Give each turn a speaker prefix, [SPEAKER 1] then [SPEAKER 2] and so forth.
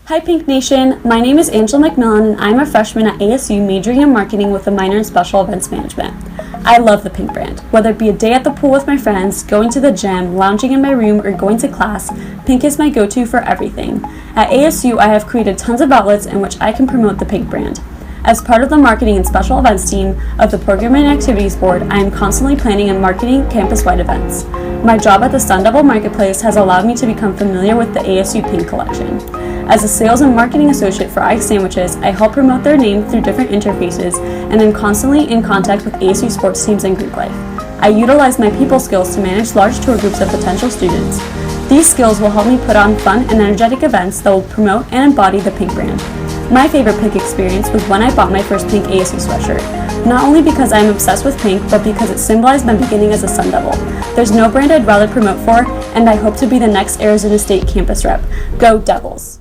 [SPEAKER 1] Hi Pink Nation, my name is Angela McMillan and I'm a freshman at ASU majoring in marketing with a minor in special events management. I love the Pink brand. Whether it be a day at the pool with my friends, going to the gym, lounging in my room, or going to class, Pink is my go-to for everything. At ASU, I have created tons of outlets in which I can promote the Pink brand. As part of the marketing and special events team of the Program and Activities Board, I am constantly planning and marketing campus-wide events. My job at the Sun Devil Marketplace has allowed me to become familiar with the ASU Pink collection. As a sales and marketing associate for Ike Sandwiches, I help promote their name through different interfaces and am constantly in contact with ASU sports teams and group life. I utilize my people skills to manage large tour groups of potential students. These skills will help me put on fun and energetic events that will promote and embody the Pink brand. My favorite Pink experience was when I bought my first Pink ASU sweatshirt. Not only because I am obsessed with Pink, but because it symbolized my beginning as a Sun Devil. There's no brand I'd rather promote for, and I hope to be the next Arizona State campus rep. Go Devils!